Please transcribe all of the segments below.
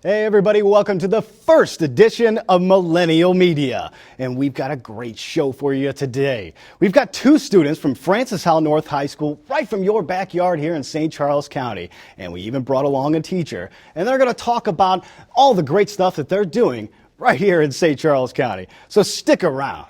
Hey everybody, welcome to the first edition of Millennial Media. And we've got a great show for you today. We've got two students from Francis Howell North High School right from your backyard here in St. Charles County. And we even brought along a teacher. And they're going to talk about all the great stuff that they're doing right here in St. Charles County. So stick around.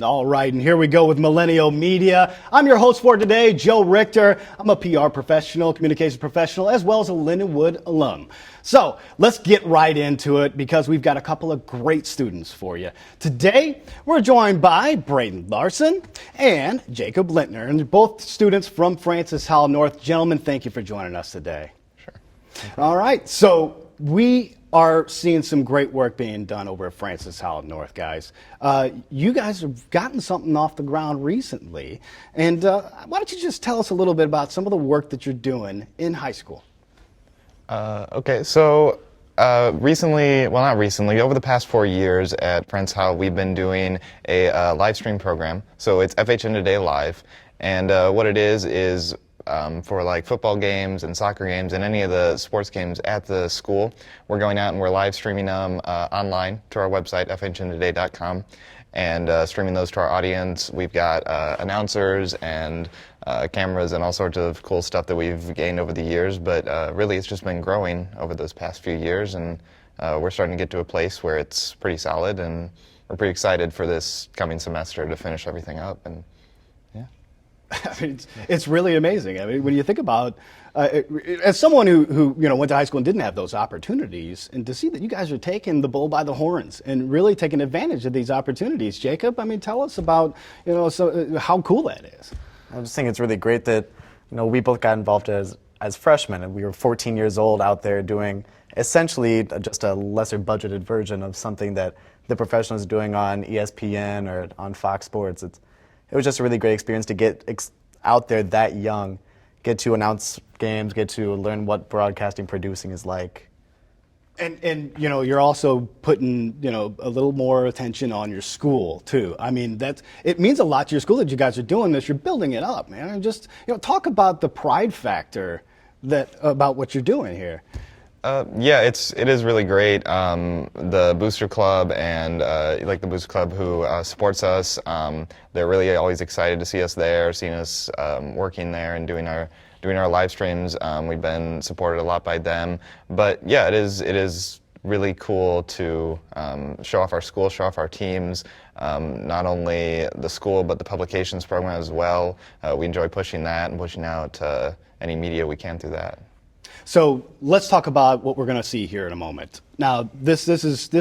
All right, and here we go with Millennial Media. I'm your host for today, Joe Richter. I'm a PR professional, communications professional, as well as a Lindenwood alum. So let's get right into it because we've got a couple of great students for you. Today, we're joined by Larson and Jacob Lintner, and they're both students from Francis Howell North. Gentlemen, thank you for joining us today. Sure. All right, so we are seeing some great work being done over at Francis Howell North, guys. You guys have gotten something off the ground recently, and why don't you just tell us a little bit about some of the work that you're doing in high school? Okay, so recently, well not recently, over the past 4 years at Francis Howell, we've been doing a live stream program. So it's FHN Today Live, and what it is for like football games and soccer games and any of the sports games at the school, we're going out and we're live streaming them online to our website, fhntoday.com, and streaming those to our audience. We've got announcers and cameras and all sorts of cool stuff that we've gained over the years, but really it's just been growing over those past few years, and we're starting to get to a place where it's pretty solid, and we're pretty excited for this coming semester to finish everything up. And I mean, it's really amazing. I mean, when you think about, as someone who went to high school and didn't have those opportunities, and to see that you guys are taking the bull by the horns and really taking advantage of these opportunities. Jacob, I mean, tell us about, how cool that is. I just think it's really great that, we both got involved as freshmen, and we were 14 years old out there doing essentially just a lesser budgeted version of something that the professionals are doing on ESPN or on Fox Sports. It was just a really great experience to get out there that young, get to announce games, get to learn what broadcasting producing is like. And you're also putting, a little more attention on your school too. I mean, it means a lot to your school that you guys are doing this. You're building it up, man. And just, talk about the pride factor about what you're doing here. Yeah, it is really great. The Booster Club and the Booster Club who supports us, they're really always excited to see us there, seeing us working there and doing our live streams. We've been supported a lot by them. But yeah, it is really cool to show off our school, show off our teams, not only the school but the publications program as well. We enjoy pushing that and pushing out any media we can through that. So let's talk about what we're going to see here in a moment. Now, this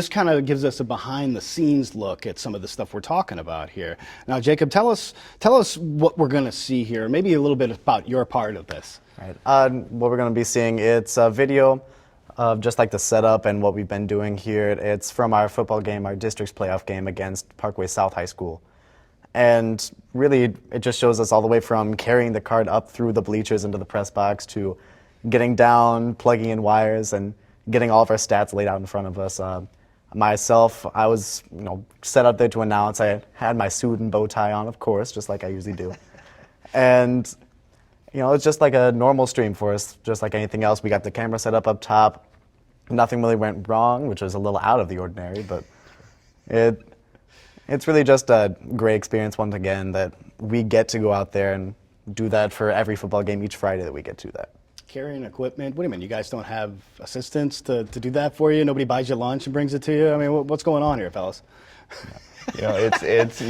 kind of gives us a behind-the-scenes look at some of the stuff we're talking about here. Now, Jacob, tell us what we're going to see here. Maybe a little bit about your part of this. Right. What we're going to be seeing, it's a video of just like the setup and what we've been doing here. It's from our football game, our district's playoff game against Parkway South High School. And really, it just shows us all the way from carrying the cart up through the bleachers into the press box to getting down, plugging in wires, and getting all of our stats laid out in front of us. Myself, I was set up there to announce. I had my suit and bow tie on, of course, just like I usually do. And it's just like a normal stream for us, just like anything else. We got the camera set up top. Nothing really went wrong, which was a little out of the ordinary, but it's really just a great experience once again that we get to go out there and do that for every football game each Friday that we get to that. Carrying equipment? What do you mean? You guys don't have assistants to do that for you? Nobody buys you lunch and brings it to you? I mean, what's going on here, fellas? It's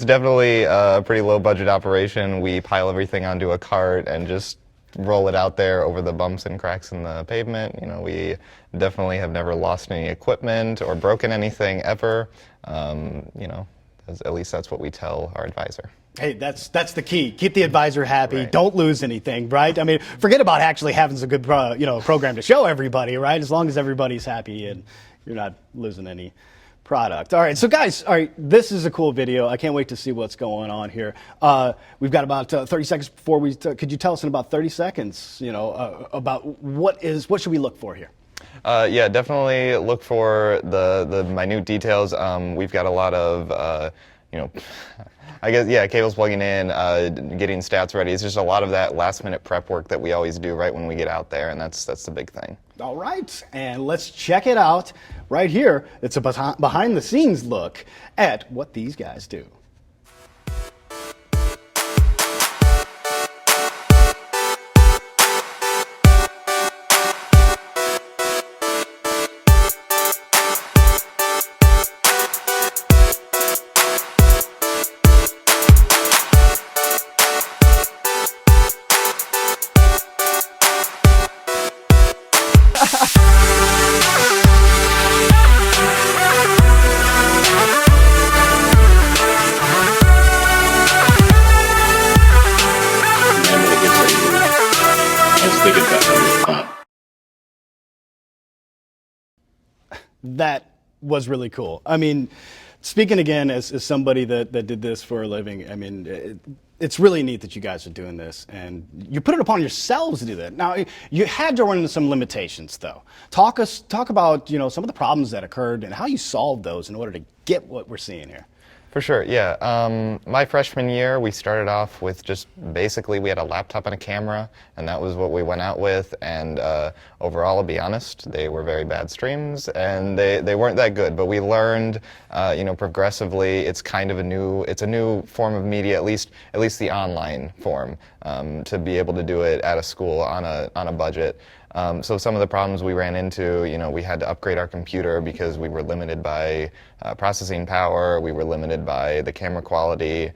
definitely a pretty low budget operation. We pile everything onto a cart and just roll it out there over the bumps and cracks in the pavement. We definitely have never lost any equipment or broken anything ever. At least that's what we tell our advisor. Hey, that's the key. Keep the advisor happy. Right. Don't lose anything, right? I mean, forget about actually having a good, program to show everybody, right? As long as everybody's happy and you're not losing any product. All right, so guys, all right, this is a cool video. I can't wait to see what's going on here. We've got about 30 seconds before could you tell us in about 30 seconds, about what should we look for here? Yeah, definitely look for the minute details. We've got a lot of, you know, I guess, yeah, cables plugging in, getting stats ready. It's just a lot of that last minute prep work that we always do right when we get out there, and that's the big thing. All right, and let's check it out right here. It's a behind the scenes look at what these guys do. That was really cool. I mean, speaking again as somebody that did this for a living, I mean, it's really neat that you guys are doing this, and you put it upon yourselves to do that. Now, you had to run into some limitations, though. Talk about some of the problems that occurred and how you solved those in order to get what we're seeing here. For sure, yeah. My freshman year, we started off with just basically we had a laptop and a camera, and that was what we went out with. And overall, I'll be honest, they were very bad streams, and they weren't that good. But we learned, progressively. It's kind of a new form of media, at least the online form, to be able to do it at a school on a budget. So some of the problems we ran into, we had to upgrade our computer because we were limited by processing power, we were limited by the camera quality.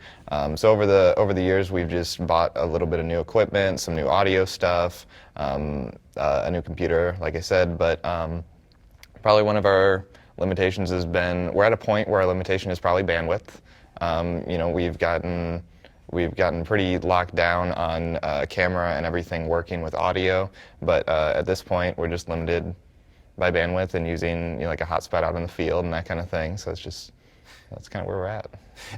So over the years, we've just bought a little bit of new equipment, some new audio stuff, a new computer, like I said. But probably one of our limitations has been, we're at a point where our limitation is probably bandwidth. We've gotten pretty locked down on camera and everything working with audio, but at this point we're just limited by bandwidth and using like a hotspot out in the field and that kind of thing. So that's kind of where we're at.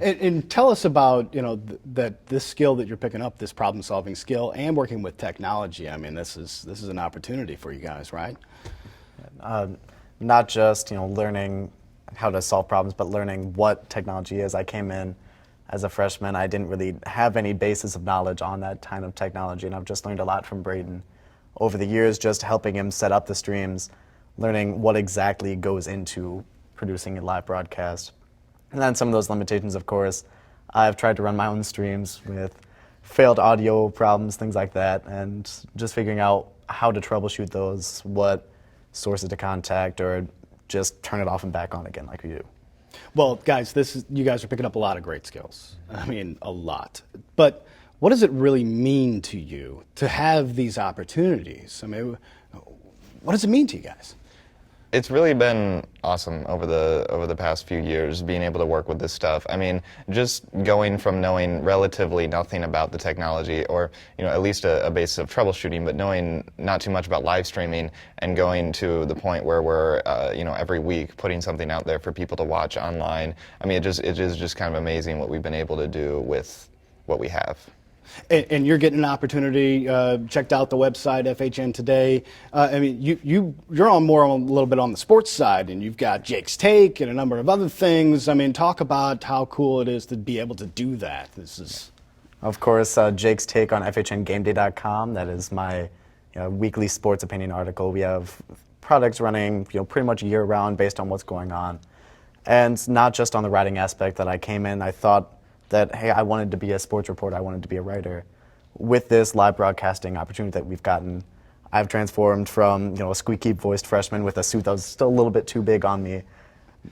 And tell us about that this skill that you're picking up, this problem-solving skill, and working with technology. I mean, this is an opportunity for you guys, right? Not just learning how to solve problems, but learning what technology is. I came in as a freshman, I didn't really have any basis of knowledge on that kind of technology, and I've just learned a lot from Braden over the years, just helping him set up the streams, learning what exactly goes into producing a live broadcast. And then some of those limitations, of course, I've tried to run my own streams with failed audio problems, things like that, and just figuring out how to troubleshoot those, what sources to contact, or just turn it off and back on again like we do. Well, guys, you guys are picking up a lot of great skills. I mean, a lot. But what does it really mean to you to have these opportunities? I mean, what does it mean to you guys? It's really been awesome over the past few years, being able to work with this stuff. I mean, just going from knowing relatively nothing about the technology, or at least a basis of troubleshooting, but knowing not too much about live streaming, and going to the point where we're every week putting something out there for people to watch online. I mean, it is just kind of amazing what we've been able to do with what we have. And you're getting an opportunity. Checked out the website FHN today. I mean, you're a little bit on the sports side, and you've got Jake's Take and a number of other things. I mean, talk about how cool it is to be able to do that. This is, of course, Jake's Take on FHNGameDay.com. That is my weekly sports opinion article. We have products running pretty much year round based on what's going on, and not just on the writing aspect. That I came in, I thought that, hey, I wanted to be a sports reporter, I wanted to be a writer. With this live broadcasting opportunity that we've gotten, I've transformed from a squeaky-voiced freshman with a suit that was still a little bit too big on me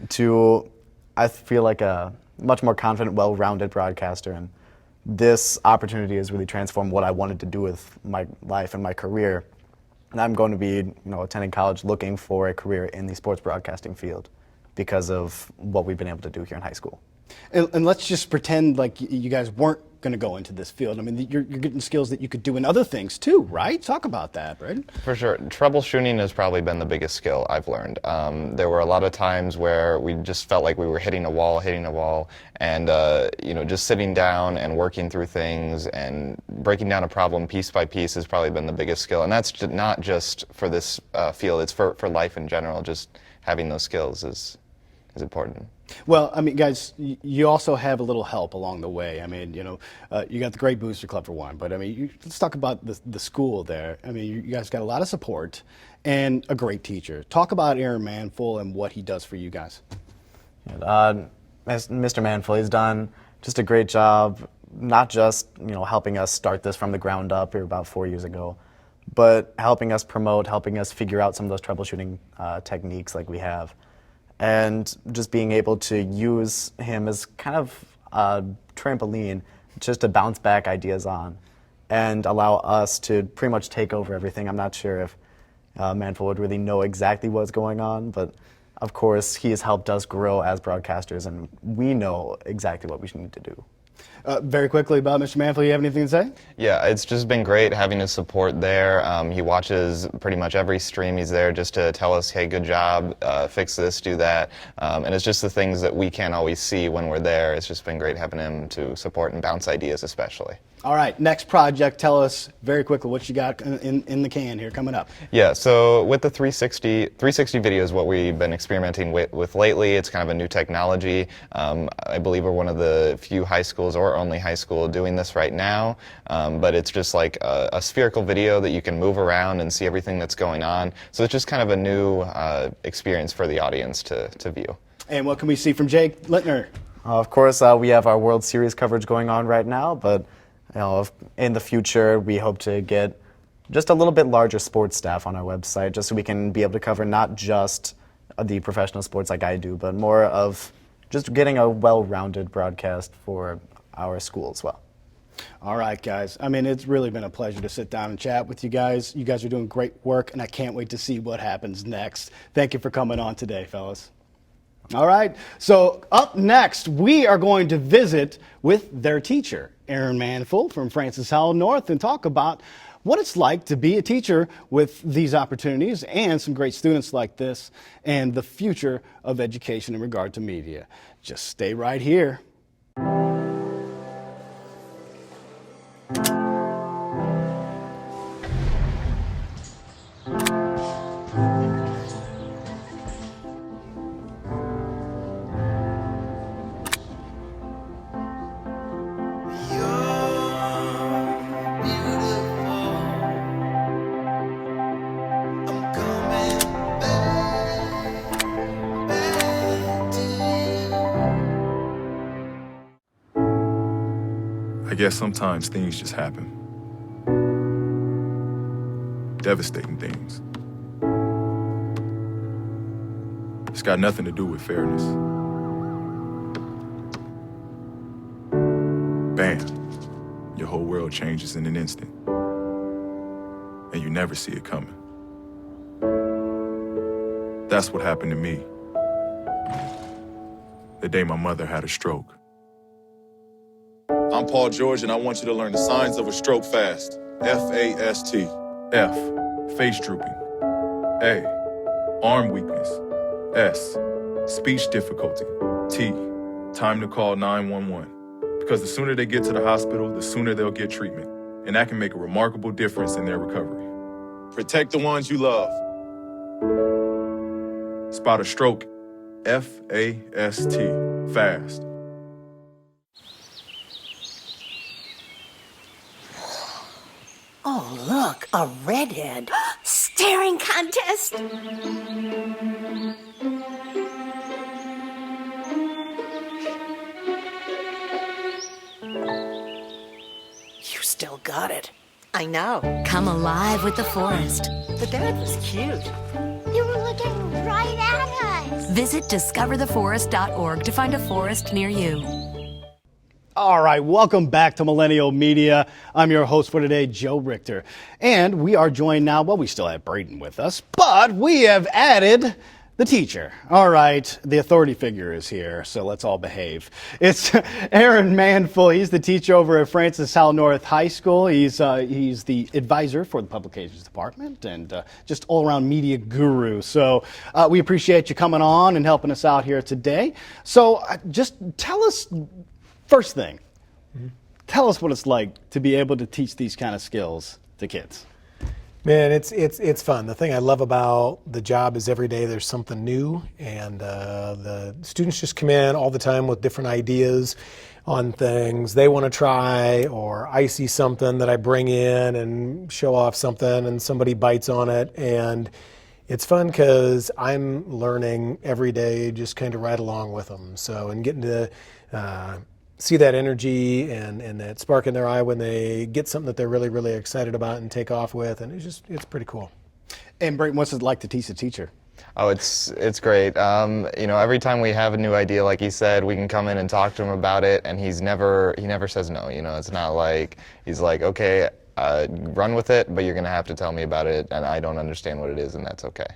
to, I feel like, a much more confident, well-rounded broadcaster. And this opportunity has really transformed what I wanted to do with my life and my career. And I'm going to be attending college looking for a career in the sports broadcasting field because of what we've been able to do here in high school. And let's just pretend like you guys weren't going to go into this field? I mean, you're getting skills that you could do in other things too, right? Talk about that, right? For sure. Troubleshooting has probably been the biggest skill I've learned. There were a lot of times where we just felt like we were hitting a wall, and just sitting down and working through things and breaking down a problem piece by piece has probably been the biggest skill. And that's not just for this field, it's for life in general. Just having those skills is important. Well, I mean, guys, you also have a little help along the way. I mean, you got the great Booster Club for one, but I mean, let's talk about the school there. I mean, you guys got a lot of support and a great teacher. Talk about Aaron Manfull and what he does for you guys. Mr. Manfull, he's done just a great job, not just helping us start this from the ground up here about 4 years ago, but helping us promote, helping us figure out some of those troubleshooting techniques like we have. And just being able to use him as kind of a trampoline just to bounce back ideas on and allow us to pretty much take over everything. I'm not sure if Manfull would really know exactly what's going on, but of course he has helped us grow as broadcasters, and we know exactly what we need to do. Very quickly about Mr. Manfull, you have anything to say? Yeah, it's just been great having his support there. He watches pretty much every stream. He's there just to tell us, hey, good job, fix this, do that. And it's just the things that we can't always see when we're there. It's just been great having him to support and bounce ideas especially. All right, next project, tell us very quickly what you got in the can here coming up. Yeah, so with the 360 video is what we've been experimenting with lately. It's kind of a new technology. I believe we're one of the few high schools or only high school doing this right now, but it's just like a spherical video that you can move around and see everything that's going on. So it's just kind of a new experience for the audience to view. And what can we see from Jake Lintner? Of course, we have our World Series coverage going on right now, but in the future, we hope to get just a little bit larger sports staff on our website, just so we can be able to cover not just the professional sports like I do, but more of just getting a well-rounded broadcast for our school as well. All right, guys. I mean, it's really been a pleasure to sit down and chat with you guys. You guys are doing great work, and I can't wait to see what happens next. Thank you for coming on today, fellas. All right, so up next, we are going to visit with their teacher, Aaron Manfull from Francis Howell North, and talk about what it's like to be a teacher with these opportunities and some great students like this and the future of education in regard to media. Just stay right here. I guess sometimes things just happen. Devastating things. It's got nothing to do with fairness. Bam, your whole world changes in an instant. And you never see it coming. That's what happened to me the day my mother had a stroke. I'm Paul George, and I want you to learn the signs of a stroke fast. F-A-S-T. F, face drooping. A, arm weakness. S, speech difficulty. T, time to call 911. Because the sooner they get to the hospital, the sooner they'll get treatment. And that can make a remarkable difference in their recovery. Protect the ones you love. Spot a stroke. F-A-S-T. Fast. Oh, look, a redhead. Staring contest. You still got it. I know. Come alive with the forest. The dad was cute. You were looking right at us. Visit discovertheforest.org to find a forest near you. All right, welcome back to Millennial Media. I'm your host for today, Joe Richter. And we are joined now, well, we still have Braden with us, but we have added The teacher. All right, the authority figure is here, so let's all behave. It's Aaron Manfull. He's the teacher over at Francis Howell North High School. He's the advisor for the publications department and just all-around media guru. So we appreciate you coming on and helping us out here today. So just tell us, first thing, tell us what it's like to be able to teach these kind of skills to kids. Man, it's fun. The thing I love about the job is every day there's something new, and the students just come in all the time with different ideas on things they want to try, or I see something that I bring in and show off something and somebody bites on it, and it's fun because I'm learning every day, just kind of right along with them. So, and getting to see that energy and that spark in their eye when they get something that they're really, really excited about and take off with, and it's pretty cool. And Brayton, what's it like to teach a teacher? Oh, it's great. Every time we have a new idea, like he said, we can come in and talk to him about it, and he never says no. It's not like he's like, okay, run with it, but you're going to have to tell me about it, and I don't understand what it is, and that's okay.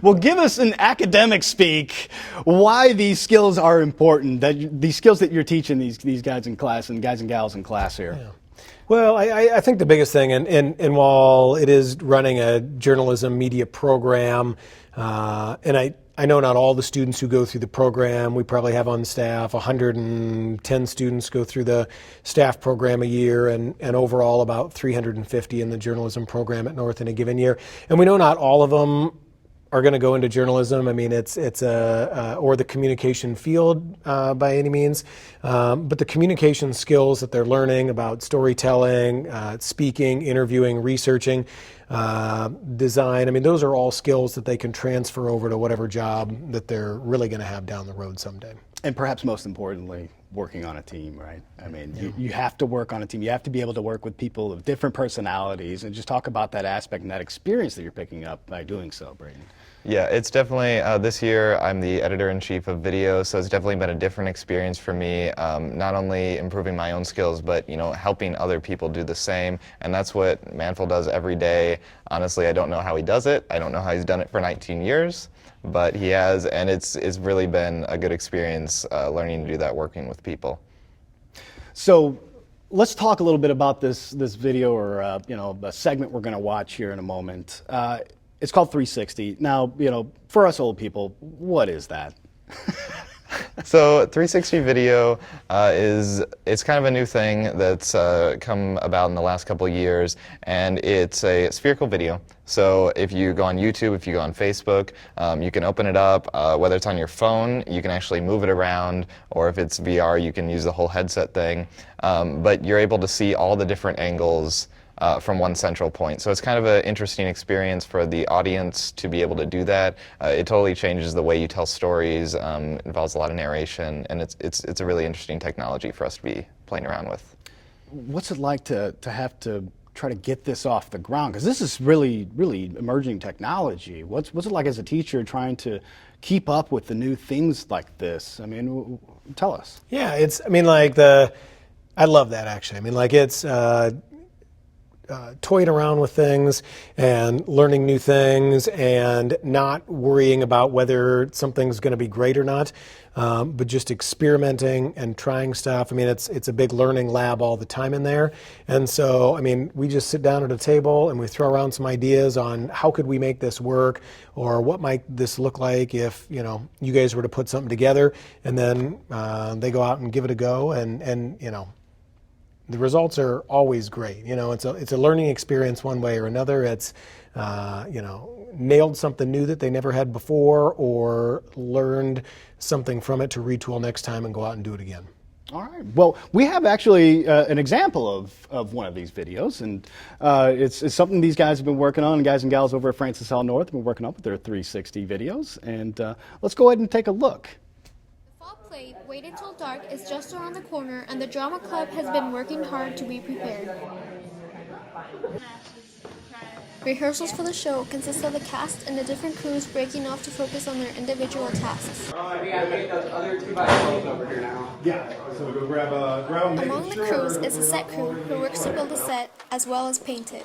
Well, give us an academic speak why these skills are important, these skills that you're teaching these guys in class and guys and gals in class here. Yeah. Well, I think the biggest thing, and while it is running a journalism media program, and I know not all the students who go through the program, we probably have on staff 110 students go through the staff program a year, and overall about 350 in the journalism program at North in a given year. And we know not all of them are going to go into journalism. I mean, it's or the communication field by any means, but the communication skills that they're learning about storytelling, speaking, interviewing, researching, design. I mean, those are all skills that they can transfer over to whatever job that they're really going to have down the road someday. And perhaps most importantly, working on a team, right? I mean, you have to work on a team. You have to be able to work with people of different personalities, and just talk about that aspect and that experience that you're picking up by doing so, Brayton. Yeah, it's definitely, this year I'm the editor-in-chief of video, so it's definitely been a different experience for me, not only improving my own skills, but, helping other people do the same, and that's what Manfull does every day. Honestly, I don't know how he does it. I don't know how he's done it for 19 years, but he has, and it's really been a good experience learning to do that, working with people. So let's talk a little bit about this video, or a segment we're going to watch here in a moment. It's called 360. Now, for us old people, what is that? So 360 video it's kind of a new thing that's come about in the last couple of years, and it's a spherical video. So if you go on YouTube, if you go on Facebook, you can open it up. Whether it's on your phone, you can actually move it around, or if it's VR, you can use the whole headset thing. But you're able to see all the different angles from one central point. So it's kind of an interesting experience for the audience to be able to do that. It totally changes the way you tell stories, involves a lot of narration, and it's a really interesting technology for us to be playing around with. What's it like to have to try to get this off the ground? Because this is really, really emerging technology. What's it like as a teacher trying to keep up with the new things like this? I mean, tell us. Yeah, I love that actually. I mean, it's toying around with things and learning new things and not worrying about whether something's going to be great or not, but just experimenting and trying stuff. I mean, it's a big learning lab all the time in there. And so, I mean, we just sit down at a table and we throw around some ideas on how could we make this work, or what might this look like if, you guys were to put something together, and then they go out and give it a go, and the results are always great. It's a learning experience one way or another. It's, nailed something new that they never had before, or learned something from it to retool next time and go out and do it again. All right. Well, we have actually an example of one of these videos, and it's something these guys have been working on, and guys and gals over at Francis Howell North have been working on with their 360 videos. And let's go ahead and take a look. Play Waited Till Dark is just around the corner, and the drama club has been working hard to be prepared. Rehearsals for the show consist of the cast and the different crews breaking off to focus on their individual tasks. We gotta make those other two bicycles over here now. Yeah, so go grab them. Among the crews is a set crew who works to build a set as well as paint it.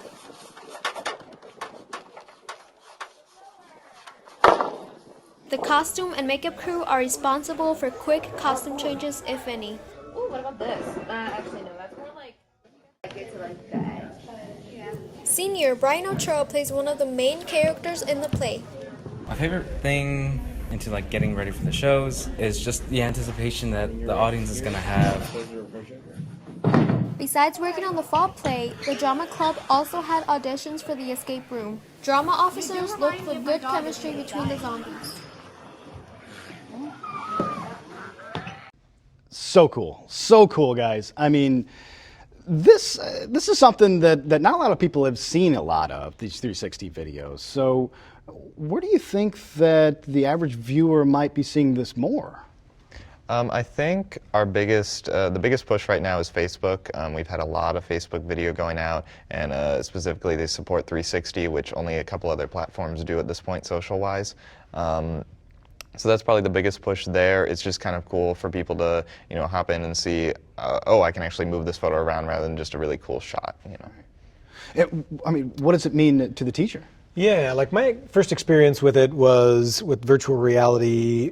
The costume and makeup crew are responsible for quick costume changes, if any. Ooh, what about this? Actually, no, that's more like it's like that. Yeah. Senior Brian Ochoa plays one of the main characters in the play. My favorite thing into like getting ready for the shows is just the anticipation that the audience is gonna have. Besides working on the fall play, the drama club also had auditions for the escape room. Drama officers looked for good chemistry between the zombies. So cool, guys. I mean, this is something that not a lot of people have seen a lot of, these 360 videos. So where do you think that the average viewer might be seeing this more? I think the biggest push right now is Facebook. We've had a lot of Facebook video going out, and specifically they support 360, which only a couple other platforms do at this point, social-wise. So that's probably the biggest push there. It's just kind of cool for people to, hop in and see, oh, I can actually move this photo around rather than just a really cool shot. I mean, what does it mean to the teacher? Yeah, like my first experience with it was with virtual reality.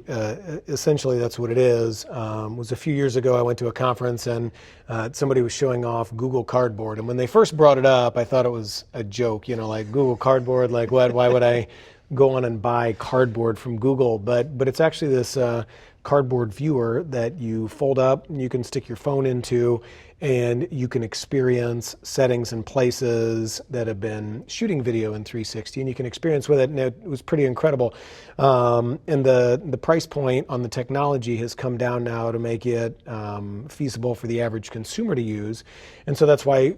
Essentially, that's what it is. Was a few years ago. I went to a conference and somebody was showing off Google Cardboard. And when they first brought it up, I thought it was a joke. Like Google Cardboard. Like what? Why would I go on and buy cardboard from Google? But it's actually this cardboard viewer that you fold up and you can stick your phone into, and you can experience settings and places that have been shooting video in 360, and you can experience with it, and it was pretty incredible. And the price point on the technology has come down now to make it feasible for the average consumer to use. And so that's why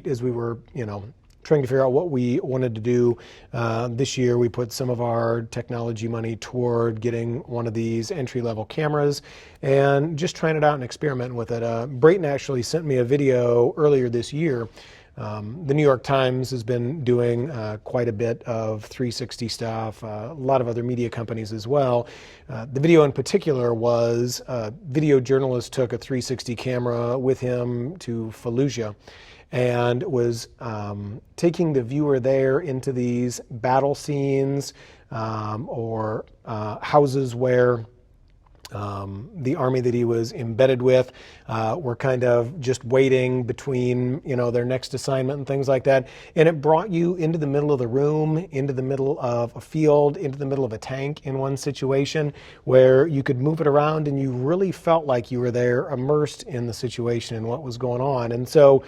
as we were, trying to figure out what we wanted to do this year, we put some of our technology money toward getting one of these entry-level cameras and just trying it out and experimenting with it. Brayton actually sent me a video earlier this year. The New York Times has been doing quite a bit of 360 stuff, a lot of other media companies as well. The video in particular was a video journalist took a 360 camera with him to Fallujah and was taking the viewer there into these battle scenes or houses where the army that he was embedded with were kind of just waiting between, their next assignment and things like that. And it brought you into the middle of the room, into the middle of a field, into the middle of a tank in one situation where you could move it around and you really felt like you were there immersed in the situation and what was going on. And so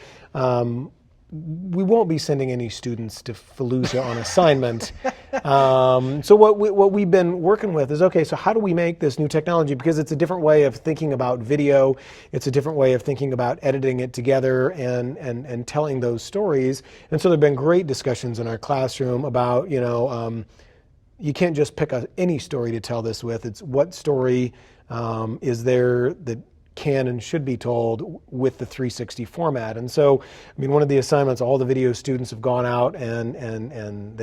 we won't be sending any students to Fallujah on assignment. So what we've been working with is, okay, so how do we make this new technology? Because it's a different way of thinking about video. It's a different way of thinking about editing it together and telling those stories. And so there have been great discussions in our classroom about, you can't just pick any story to tell this with. It's what story is there that can and should be told with the 360 format. And so, one of the assignments, all the video students have gone out and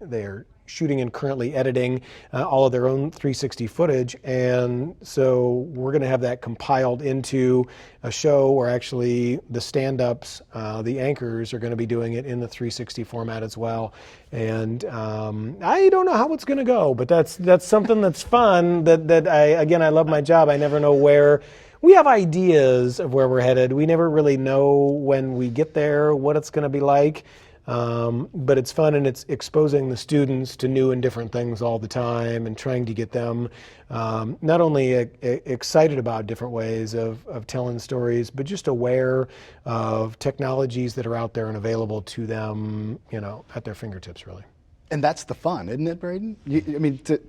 they're shooting and currently editing all of their own 360 footage. And so we're going to have that compiled into a show where actually the stand-ups, the anchors are going to be doing it in the 360 format as well. And I don't know how it's going to go, but that's something that's fun that I love my job. I never know where. We have ideas of where we're headed. We never really know when we get there what it's going to be like, but it's fun, and it's exposing the students to new and different things all the time and trying to get them not only excited about different ways of telling stories, but just aware of technologies that are out there and available to them, at their fingertips, really. And that's the fun, isn't it, Braden?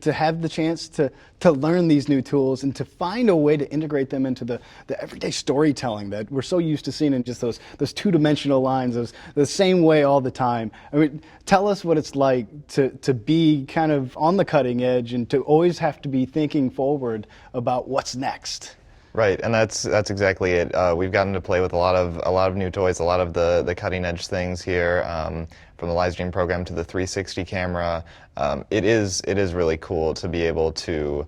To have the chance to learn these new tools and to find a way to integrate them into the everyday storytelling that we're so used to seeing in just those two-dimensional lines, the same way all the time. Tell us what it's like to be kind of on the cutting edge and to always have to be thinking forward about what's next. Right, and that's exactly it. We've gotten to play with a lot of new toys, a lot of the cutting edge things here, from the live stream program to the 360 camera. It is really cool to be able to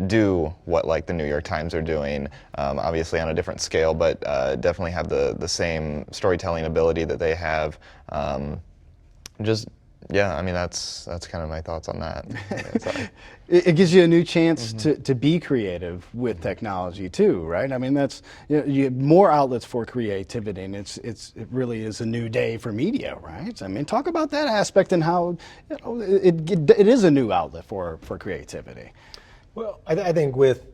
do what like the New York Times are doing, obviously on a different scale, but definitely have the same storytelling ability that they have. Just Yeah, I mean, that's kind of my thoughts on that. It gives you a new chance to be creative with technology too, right? I mean, that's you have more outlets for creativity, and it really is a new day for media, right? I mean, talk about that aspect and how it is a new outlet for creativity. Well, I think with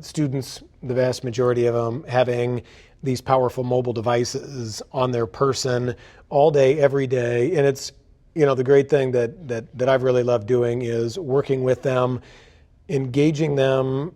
students, the vast majority of them having these powerful mobile devices on their person all day, every day, and it's the great thing that I've really loved doing is working with them, engaging them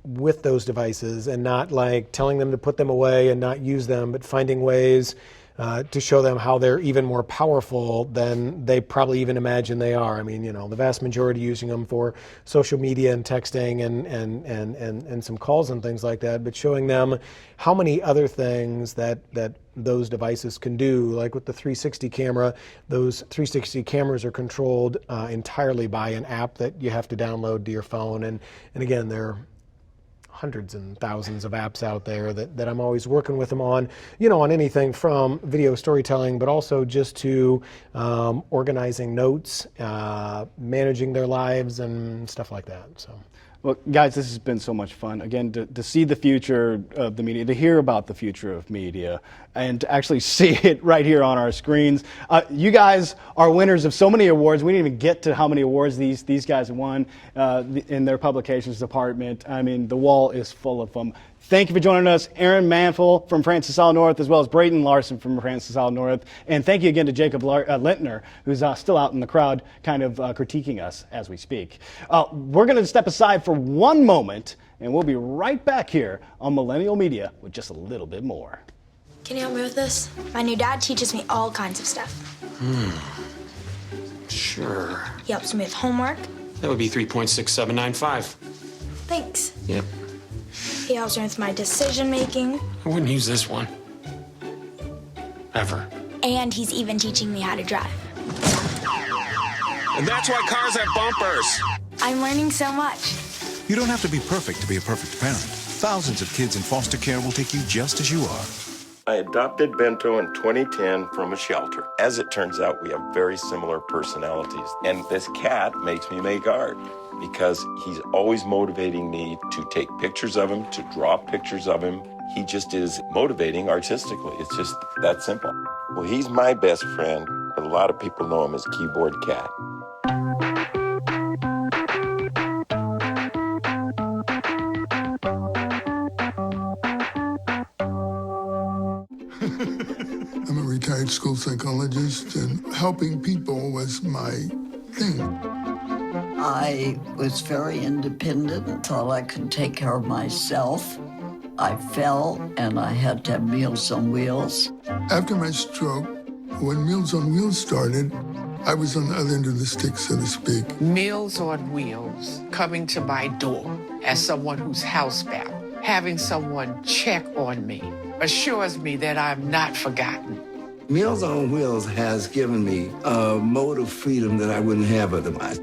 with those devices, and not like telling them to put them away and not use them, but finding ways to show them how they're even more powerful than they probably even imagine they are. I mean, the vast majority using them for social media and texting and some calls and things like that, but showing them how many other things that those devices can do. Like with the 360 camera, those 360 cameras are controlled entirely by an app that you have to download to your phone. And again, they're hundreds and thousands of apps out there that I'm always working with them on, on anything from video storytelling, but also just to organizing notes, managing their lives and stuff like that. So. Well, guys, this has been so much fun. Again, to see the future of the media, to hear about the future of media, and to actually see it right here on our screens. You guys are winners of so many awards. We didn't even get to how many awards these guys won in their publications department. I mean, the wall is full of them. Thank you for joining us, Aaron Manfull from Francis Howell North, as well as Braden Larson from Francis Howell North. And thank you again to Jacob Lintner, who's still out in the crowd kind of critiquing us as we speak. We're going to step aside for one moment, and we'll be right back here on Millennial Media with just a little bit more. Can you help me with this? My new dad teaches me all kinds of stuff. Sure. He helps me with homework. That would be 3.6795. Thanks. Yep. He helps me with my decision making. I wouldn't use this one. Ever. And he's even teaching me how to drive. And that's why cars have bumpers. I'm learning so much. You don't have to be perfect to be a perfect parent. Thousands of kids in foster care will take you just as you are. I adopted Bento in 2010 from a shelter. As it turns out, we have very similar personalities. And this cat makes me make art because he's always motivating me to take pictures of him, to draw pictures of him. He just is motivating artistically. It's just that simple. Well, he's my best friend, but a lot of people know him as Keyboard Cat. I'm a retired school psychologist, and helping people was my thing. I was very independent and thought I could take care of myself. I fell, and I had to have Meals on Wheels. After my stroke, when Meals on Wheels started, I was on the other end of the stick, so to speak. Meals on Wheels, coming to my door as someone who's housebound, having someone check on me, assures me that I'm not forgotten. Meals on Wheels has given me a mode of freedom that I wouldn't have otherwise.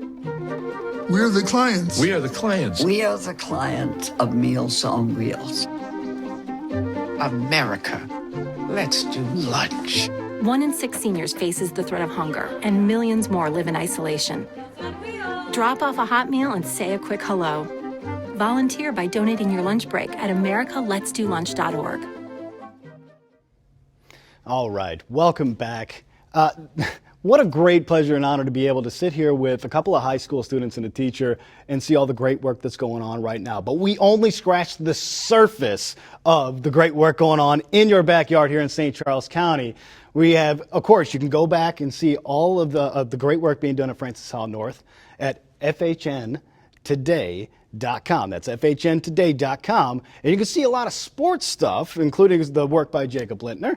We're the clients. We are the clients. We are the clients of Meals on Wheels. America, let's do lunch. 1 in 6 seniors faces the threat of hunger, and millions more live in isolation. Drop off a hot meal and say a quick hello. Volunteer by donating your lunch break at americaletsdolunch.org. All right, welcome back. What a great pleasure and honor to be able to sit here with a couple of high school students and a teacher and see all the great work that's going on right now. But we only scratched the surface of the great work going on in your backyard here in St. Charles County. We have, of course, you can go back and see all of the great work being done at Francis Howell North at FHNtoday.com. That's FHNtoday.com. And you can see a lot of sports stuff, including the work by Jacob Lintner,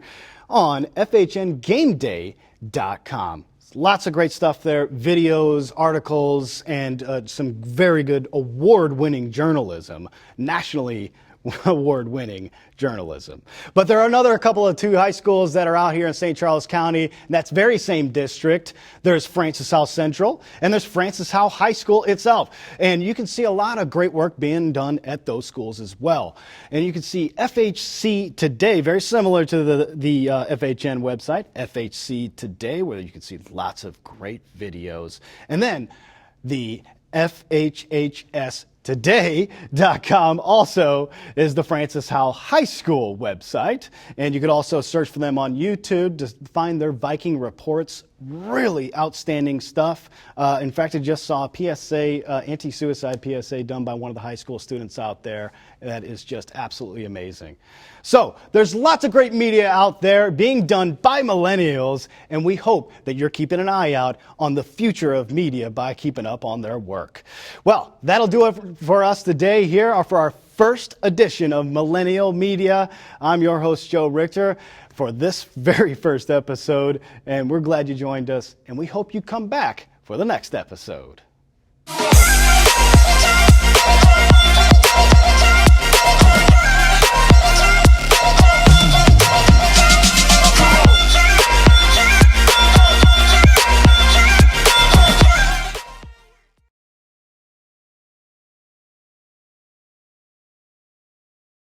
on FHNGameDay.com. Lots of great stuff there, videos, articles, and some very good award-winning journalism, nationally award-winning journalism. But there are another couple of 2 high schools that are out here in St. Charles County, and that's very same district. There's Francis Howell Central, and there's Francis Howell High School itself. And you can see a lot of great work being done at those schools as well. And you can see FHC Today, very similar to the FHN website, FHC Today, where you can see lots of great videos. And then the FHHStoday.com also is the Francis Howell High School website. And you could also search for them on YouTube to find their Viking reports. Really outstanding stuff. In fact, I just saw a PSA, anti-suicide PSA done by one of the high school students out there. That is just absolutely amazing. So there's lots of great media out there being done by millennials, and we hope that you're keeping an eye out on the future of media by keeping up on their work. Well, that'll do it for us today here for our first edition of Millennial Media. I'm your host, Joe Richter, for this very first episode, and we're glad you joined us, and we hope you come back for the next episode.